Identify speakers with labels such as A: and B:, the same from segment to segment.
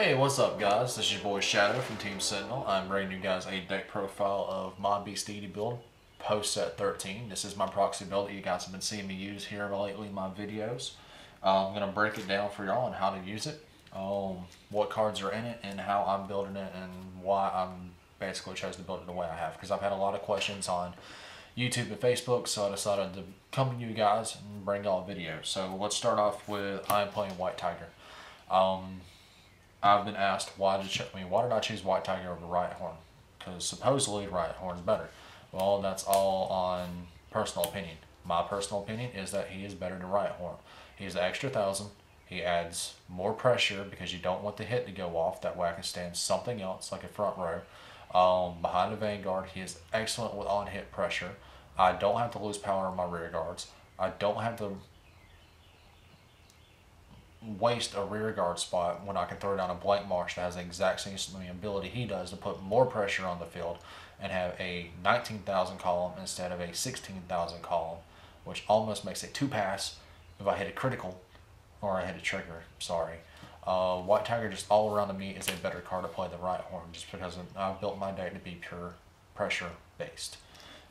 A: Hey, what's up guys? This is your boy Shadow from Team Sentinel. I'm bringing you guys a deck profile of my Beast Deity build, post set 13. This is my proxy build that you guys have been seeing me use here lately in my videos. I'm going to break it down for y'all on how to use it, what cards are in it, and how I'm building it, and why I'm basically chose to build it the way I have. Because I've had a lot of questions on YouTube and Facebook, so I decided to come to you guys and bring y'all a video. So let's start off with I'm playing White Tiger. I've been asked why did I choose White Tiger over Riot Horn? Because supposedly Riot Horn's better. Well, that's all on personal opinion. My personal opinion is that he is better than Riot Horn. He's the extra 1,000. He adds more pressure because you don't want the hit to go off. That way I can stand something else like a front row. Behind the Vanguard, he is excellent with on-hit pressure. I don't have to lose power in my rear guards. I don't have to waste a rear guard spot when I can throw down a blank marsh that has the exact same ability he does to put more pressure on the field and have a 19,000 column instead of a 16,000 column, which almost makes it 2-pass if I hit a critical or I hit a trigger. Sorry. White Tiger just all around to me is a better card to play than Riot Horn just because I've built my deck to be pure pressure based.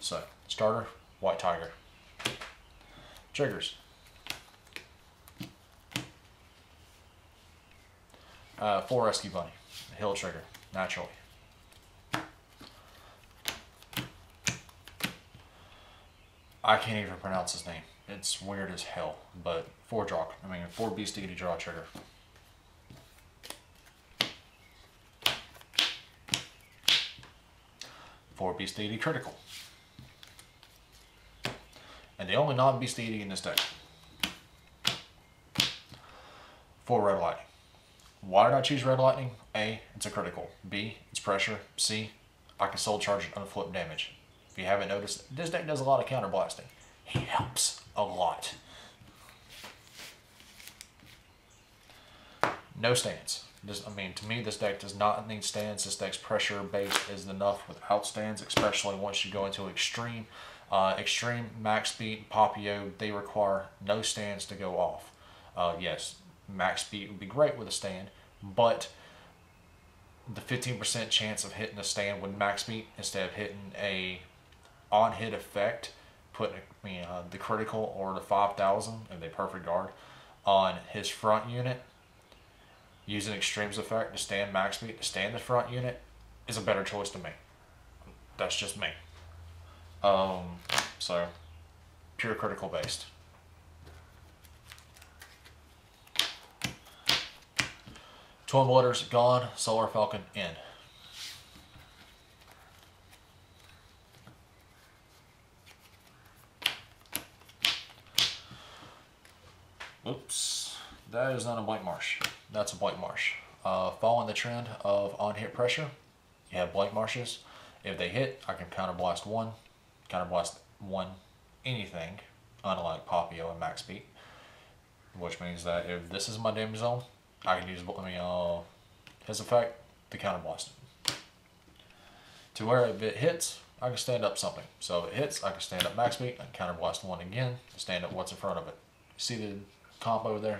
A: So starter, White Tiger. Triggers. 4 Rescue Bunny, Hill Trigger, naturally. I can't even pronounce his name. It's weird as hell, but 4 Beast Deity draw trigger. Four Beast Deity critical. And the only non-Beast Deity in this deck. 4 Red Lightning. Why did I choose Red Lightning? A, it's a critical. B, it's pressure. C, I can soul charge it unflip damage. If you haven't noticed, this deck does a lot of counter blasting. He helps a lot. No stands. To me, this deck does not need stands. This deck's pressure base is enough without stands, especially once you go into extreme. Extreme, max speed, Papio, they require no stands to go off. Yes, max speed would be great with a stand, but the 15% chance of hitting a stand with max speed instead of hitting a on-hit effect, putting the critical or the 5,000 and the perfect guard on his front unit, using extremes effect to stand max speed to stand the front unit is a better choice to me. That's just me. So pure critical based. Twin Blitters gone, Solar Falcon in. Oops, that is not a blank marsh. That's a blank marsh. Following the trend of on-hit pressure, you have blank marshes. If they hit, I can counterblast one, anything, unlike Papio and max speed. Which means that if this is my damage zone, I can use his effect to counterblast it. To where if it hits, I can stand up something. So if it hits, I can stand up max speed and counterblast one again, stand up what's in front of it. See the combo there?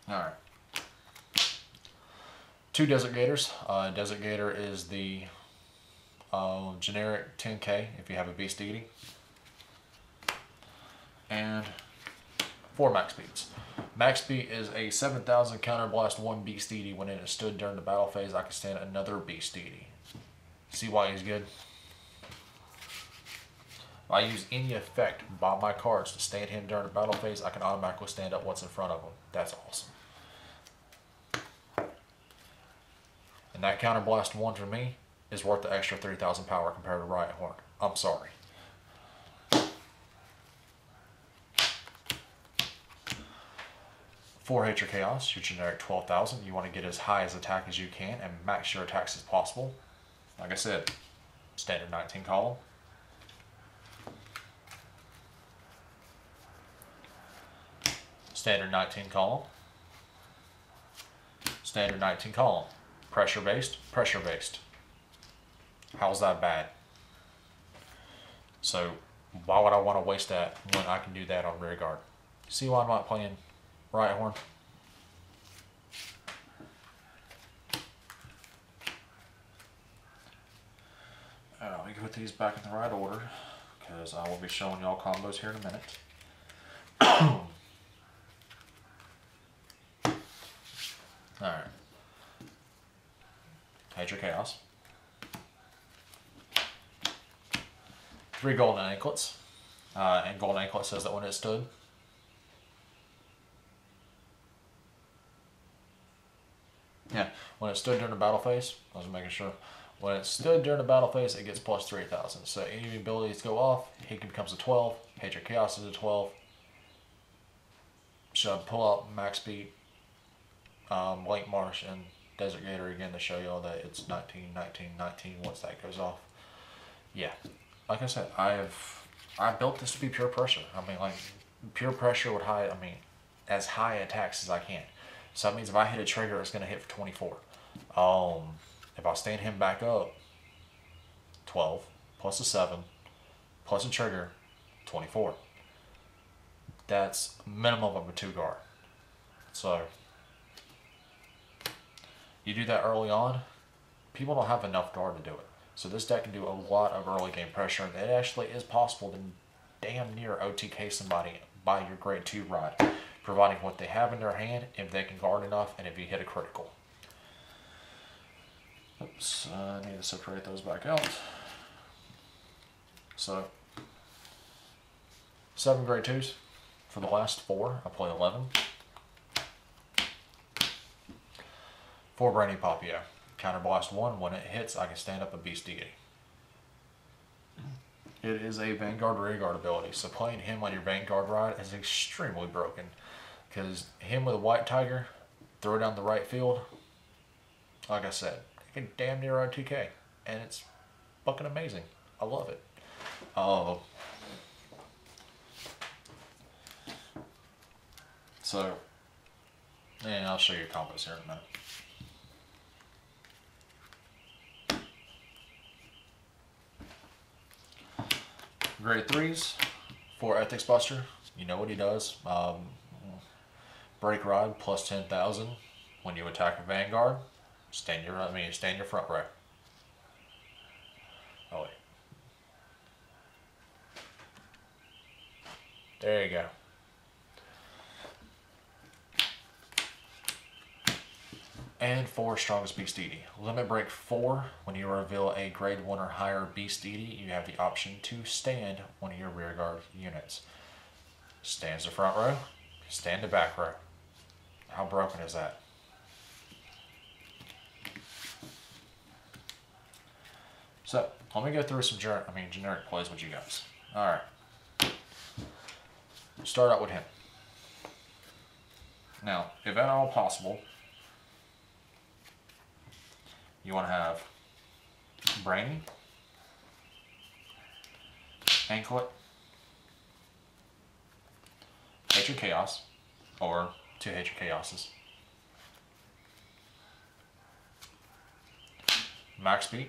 A: Alright. 2 Desert Gators. Desert Gator is the generic 10k if you have a Beast Deity. And 4 max speeds. Max speed is a 7,000 counterblast 1 Beast Deity. When it is stood during the battle phase, I can stand another Beast Deity. See why he's good? If I use any effect by my cards to stand him during the battle phase, I can automatically stand up what's in front of him. That's awesome. And that counterblast 1 for me is worth the extra 3,000 power compared to Riot Horn. I'm sorry. 4 Hatred Chaos, your generic 12,000. You want to get as high as attack as you can and max your attacks as possible. Like I said, standard 19 column. Standard 19 column. Standard 19 column. Pressure based, pressure based. How's that bad? So why would I want to waste that when I can do that on rear guard? See why I'm not playing right horn. Let me put these back in the right order because I will be showing y'all combos here in a minute. Alright. Major Chaos. 3 golden anklets. And golden anklet says that when it stood. Yeah, when it stood during the battle phase, I was making sure. When it stood during the battle phase, it gets plus 3,000. So any abilities go off, he becomes a 12. Hatred Chaos is a 12. Should I pull out max speed, Lake Marsh, and Desert Gator again to show y'all that it's 19, 19, 19 once that goes off. Yeah, like I said, I built this to be pure pressure. I mean, like, pure pressure with high, as high attacks as I can. So that means if I hit a trigger, it's going to hit for 24. If I stand him back up, 12, plus a 7, plus a trigger, 24. That's minimum of a 2 guard. So, you do that early on, people don't have enough guard to do it. So this deck can do a lot of early game pressure, and it actually is possible to damn near OTK somebody by your grade 2 ride, providing what they have in their hand, if they can guard enough, and if you hit a critical. Oops, I need to separate those back out. So, 7 grade 2s. For the last 4, I play 11. 4 Brainy Papio. Counterblast 1. When it hits, I can stand up a Beast Deity. It is a Vanguard Rearguard ability, so playing him on your Vanguard ride is extremely broken. Because him with a White Tiger, throw down the right field, like I said, it can damn near OTK, and it's fucking amazing. I love it. So, and I'll show you combos here in a minute. Grade 3s, 4 Ethics Buster. You know what he does. Break Rod plus 10,000. When you attack a Vanguard, stand your front row. Oh wait. There you go. And 4 Strongest Beast Deity. Limit Break 4. When you reveal a grade 1 or higher Beast Deity, you have the option to stand one of your rearguard units. Stands the front row, stand the back row. How broken is that? So, let me go through some generic plays with you guys. Alright. Start out with him. Now, if at all possible, you want to have Brainy, Anklet, Hatred Chaos, or 2 Hatred Chaoses, Max Speed,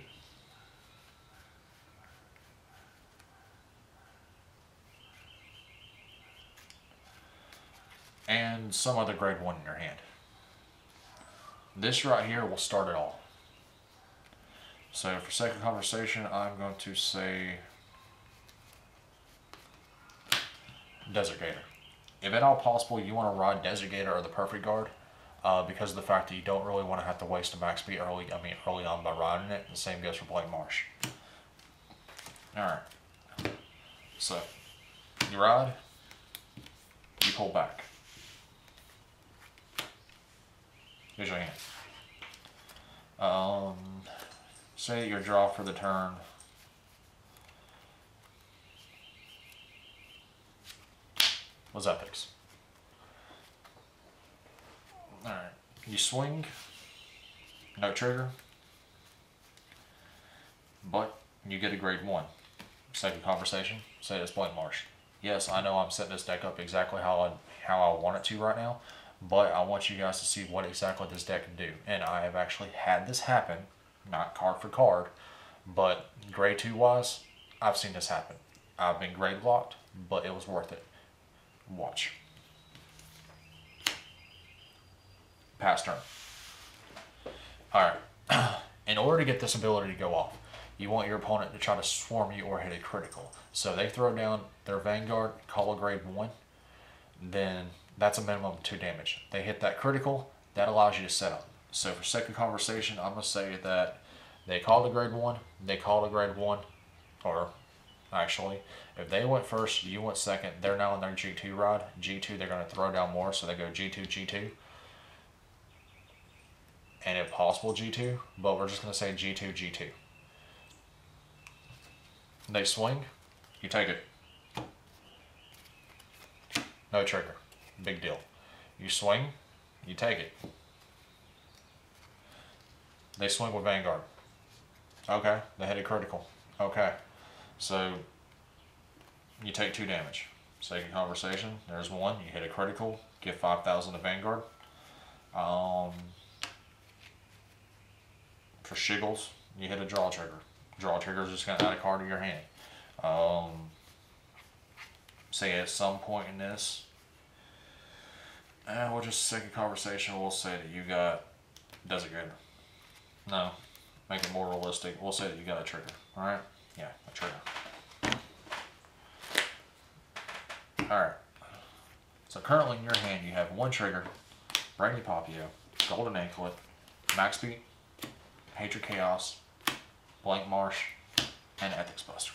A: and some other grade 1 in your hand. This right here will start it all. So for sake of conversation, I'm going to say Desert Gator. If at all possible, you want to ride Desert Gator or the Perfect Guard, because of the fact that you don't really want to have to waste a max speed early on by riding it. The same goes for Blake Marsh. Alright. So, you ride, you pull back. Here's your hand. Say your draw for the turn. Was Ethics. Alright. You swing. No trigger. But you get a grade 1. Second conversation. Say it's Blake Marsh. Yes, I know I'm setting this deck up exactly how I want it to right now. But I want you guys to see what exactly this deck can do. And I have actually had this happen. Not card for card. But grade 2 wise, I've seen this happen. I've been grade blocked, but it was worth it. Watch. Pass turn. Alright. In order to get this ability to go off, you want your opponent to try to swarm you or hit a critical. So they throw down their Vanguard, call a grade 1, then that's a minimum of 2 damage. They hit that critical, that allows you to set up. So for sake of conversation, I'm going to say that they called a grade 1, they called a grade 1, or actually, if they went first, you went second, they're now in their G2 rod. G2, they're going to throw down more, so they go G2, G2. And if possible, G2, but we're just going to say G2, G2. They swing, you take it. No trigger. Big deal. You swing, you take it. They swing with Vanguard. Okay, they hit a critical. Okay, so you take 2 damage. Second conversation, there's 1, you hit a critical, give 5,000 to Vanguard. For shiggles, you hit a draw trigger. Draw trigger is just going to add a card to your hand. Say at some point in this, and we'll just second conversation, we'll say that you got Designator. No, make it more realistic. We'll say that you got a trigger. Alright? Yeah, a trigger. Alright. So currently in your hand you have 1 trigger, Brainy Papio, Golden Anklet, Max Beat, Hatred Chaos, Blank Marsh, and Ethics Buster.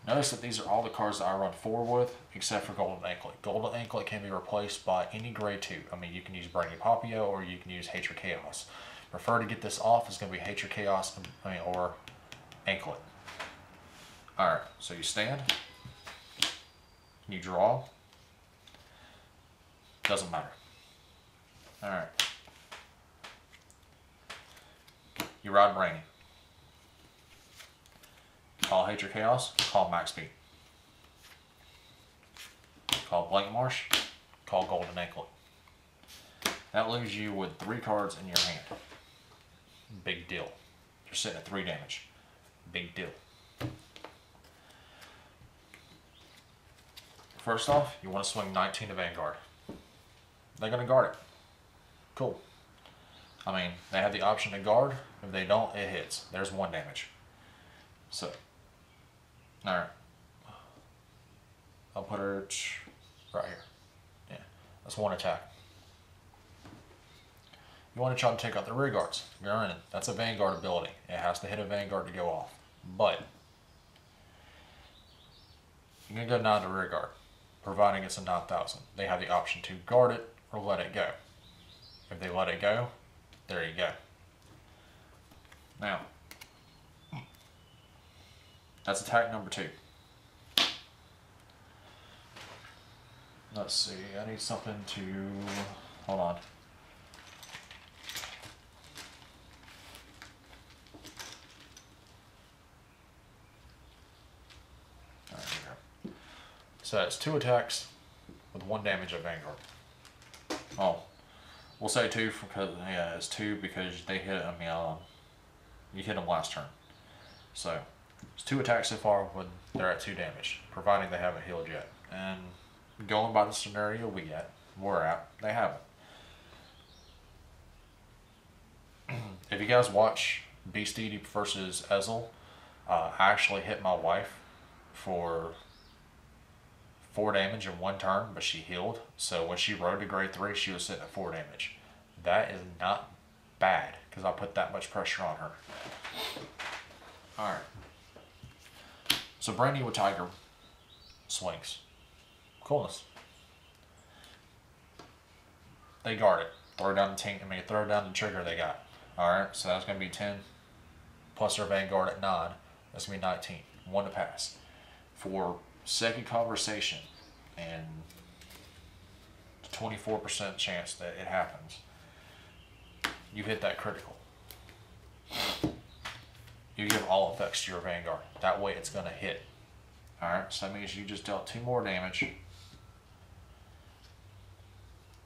A: Notice that these are all the cards that I run 4 with, except for Golden Anklet. Golden Anklet can be replaced by any grade 2. I mean, you can use Brainy Papio or you can use Hatred Chaos. Prefer to get this off is going to be Hatred Chaos or Anklet. Alright, so you stand, you draw, doesn't matter. Alright. You ride Brainy. Call Hatred Chaos, call Max Beat. Call Blank Marsh, call Golden Anklet. That leaves you with 3 cards in your hand. Big deal. You're sitting at 3 damage. Big deal. First off, you want to swing 19 to Vanguard. They're going to guard it. Cool. I mean, they have the option to guard. If they don't, it hits. There's 1 damage. So, alright. I'll put her right here. Yeah, that's 1 attack. You want to try to take out the rear guards. You're in it. That's a Vanguard ability. It has to hit a Vanguard to go off. But you're going to go 9 to rear guard, providing it's a 9,000. They have the option to guard it or let it go. If they let it go, there you go. Now, that's attack number 2. Let's see, I need something to, hold on. There we go. So that's 2 attacks with 1 damage at Vanguard. Oh, we'll say 2 because, yeah, it's 2 because they hit, I mean, you hit them last turn. So, it's 2 attacks so far when they're at 2 damage, providing they haven't healed yet. And going by the scenario we're at, they haven't. If you guys watch Beast Deity versus Ezel, I actually hit my wife for 4 damage in 1 turn, but she healed. So when she rode to grade 3, she was sitting at 4 damage. That is not bad, because I put that much pressure on her. Alright. So Brandy with Tiger swings. Coolness. They guard it. Throw down the trigger they got. Alright, so that's going to be 10. Plus their Vanguard at 9. That's going to be 19. 1 to pass. For second conversation, and 24% chance that it happens, you hit that critical. You give all effects to your Vanguard. That way it's going to hit. Alright, so that means you just dealt 2 more damage.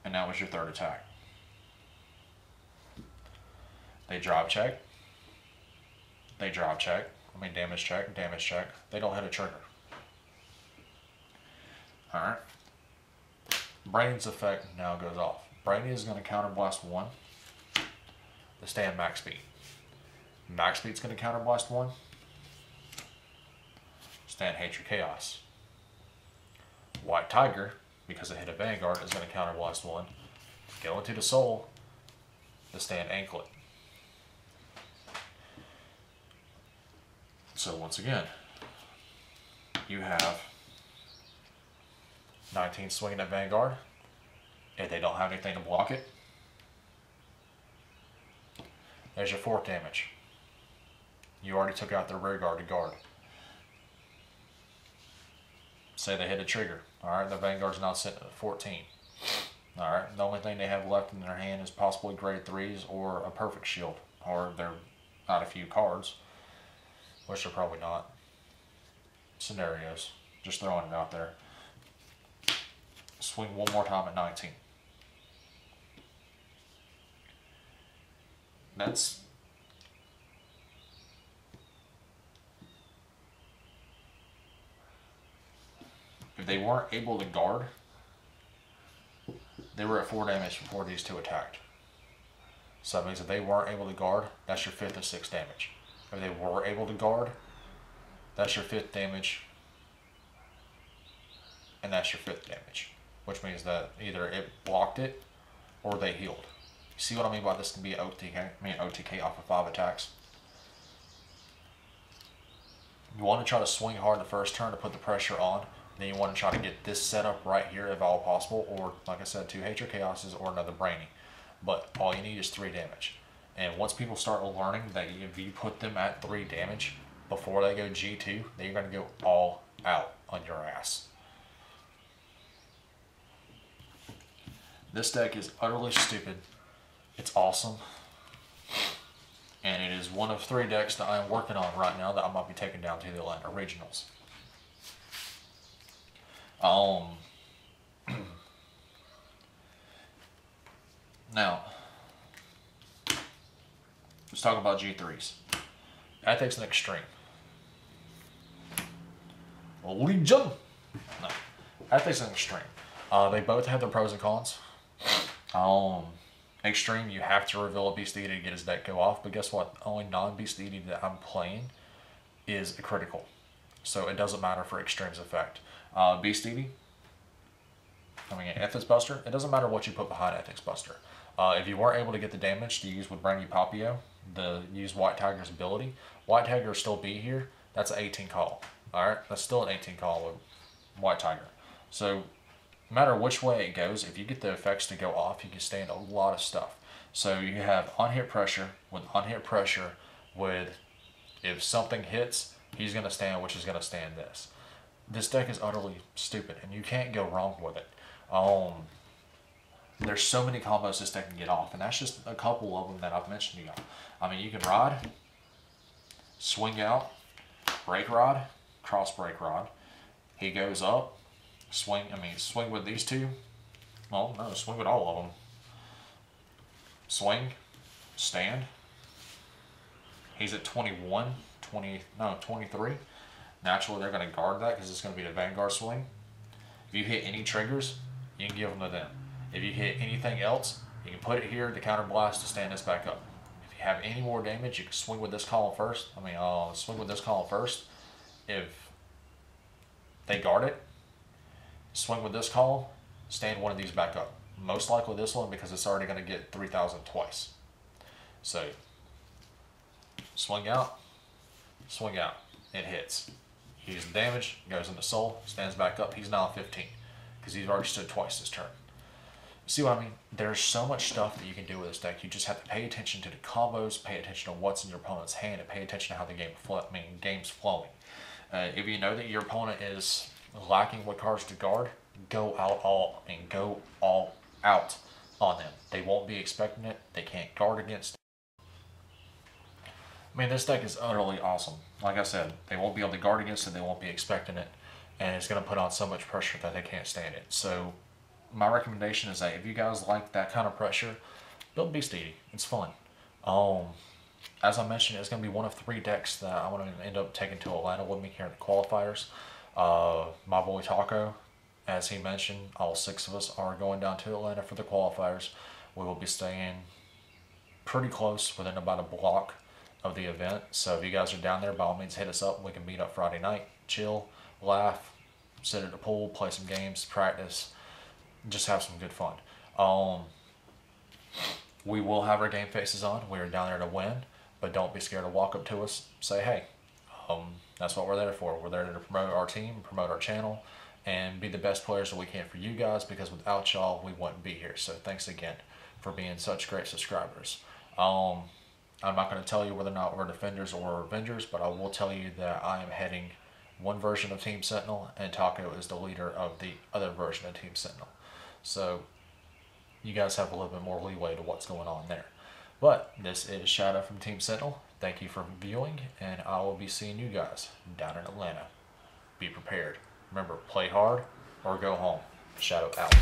A: And that was your 3rd attack. They drop check. They drop check. I mean damage check, damage check. They don't hit a trigger. Alright. Brain's effect now goes off. Brain is going to counterblast 1. to stand max speed. Max speed's going to counterblast 1. Stand Hatred Chaos. White Tiger, because it hit a Vanguard, is going to counterblast 1. Go into the Soul to stand Anklet. So once again, you have 19 swinging at Vanguard. If they don't have anything to block it, there's your 4th damage. You already took out their rear guard to guard. Say they hit a trigger. Alright, the Vanguard's now sitting at 14. Alright, the only thing they have left in their hand is possibly grade 3s or a perfect shield. Or they're out a few cards, which they're probably not. Scenarios. Just throwing it out there. Swing one more time at 19. That's... If they weren't able to guard, they were at 4 damage before these 2 attacked. So that means if they weren't able to guard, that's your 5th of 6 damage. If they were able to guard, that's your 5th damage, and that's your 5th damage. Which means that either it blocked it, or they healed. See what I mean by this can be OTK off of 5 attacks? You want to try to swing hard the first turn to put the pressure on. Then you want to try to get this setup right here if all possible, or like I said, 2 Hatred Chaoses or another Brainy. But all you need is 3 damage. And once people start learning that if you put them at 3 damage before they go G2, then you're going to go all out on your ass. This deck is utterly stupid. It's awesome. And it is one of 3 decks that I am working on right now that I might be taking down to the Atlanta Regionals. Now, let's talk about G3s. Ethics and Extreme. Legion! No. Ethics and Extreme. They both have their pros and cons. Extreme, you have to reveal a Beast Deity to get his deck go off, but guess what? The only non-Beast Deity that I'm playing is a critical. So it doesn't matter for Extreme's effect. Beast Deity, Ethics Buster, it doesn't matter what you put behind Ethics Buster. If you weren't able to get the damage to use with Brandy Papio, use White Tiger's ability, White Tiger will still be here. That's an 18 call. Alright, that's still an 18 call with White Tiger. So, no matter which way it goes, if you get the effects to go off, you can stand a lot of stuff. So you have on-hit pressure, with if something hits, he's going to stand, which is going to stand this. This deck is utterly stupid, and you can't go wrong with it. There's so many combos this deck can get off, and that's just a couple of them that I've mentioned to y'all. You can ride, swing out, break rod, cross break rod. He goes up, swing with these 2. Well, no, swing with all of them. Swing, stand. He's at 21, 23. Naturally, they're going to guard that because it's going to be the Vanguard swing. If you hit any triggers, you can give them to them. If you hit anything else, you can put it here to counterblast to stand this back up. If you have any more damage, you can swing with this column first. Swing with this column first. If they guard it, swing with this column, stand one of these back up. Most likely this one because it's already going to get 3,000 twice. So, swing out, it hits. He's damaged, goes into soul, stands back up. He's now at 15 because he's already stood twice this turn. See what I mean? There's so much stuff that you can do with this deck. You just have to pay attention to the combos, pay attention to what's in your opponent's hand, and pay attention to how the game's flowing. If you know that your opponent is lacking with cards to guard, go all out on them. They won't be expecting it. They can't guard against it. This deck is utterly awesome. Like I said, they won't be able to guard against it. They won't be expecting it, and it's going to put on so much pressure that they can't stand it. So my recommendation is that if you guys like that kind of pressure, build Beast Deity. It's fun. As I mentioned, it's going to be one of 3 decks that I'm going to end up taking to Atlanta with me here in the qualifiers. My boy Taco, as he mentioned, all 6 of us are going down to Atlanta for the qualifiers. We will be staying pretty close, within about a block of the event. So if you guys are down there, by all means hit us up. We can meet up Friday night, chill, laugh, sit at the pool, play some games, practice, just have some good fun. We will have our game faces on. We are down there to win, but don't be scared to walk up to us, say hey. That's what we're there for. We're there to promote our team, promote our channel, and be the best players that we can for you guys, because without y'all, we wouldn't be here. So thanks again for being such great subscribers. I'm not going to tell you whether or not we're defenders or avengers, but I will tell you that I am heading one version of Team Sentinel, and Taco is the leader of the other version of Team Sentinel. So you guys have a little bit more leeway to what's going on there. But this is Shadow from Team Sentinel. Thank you for viewing, and I will be seeing you guys down in Atlanta. Be prepared. Remember, play hard or go home. Shadow out.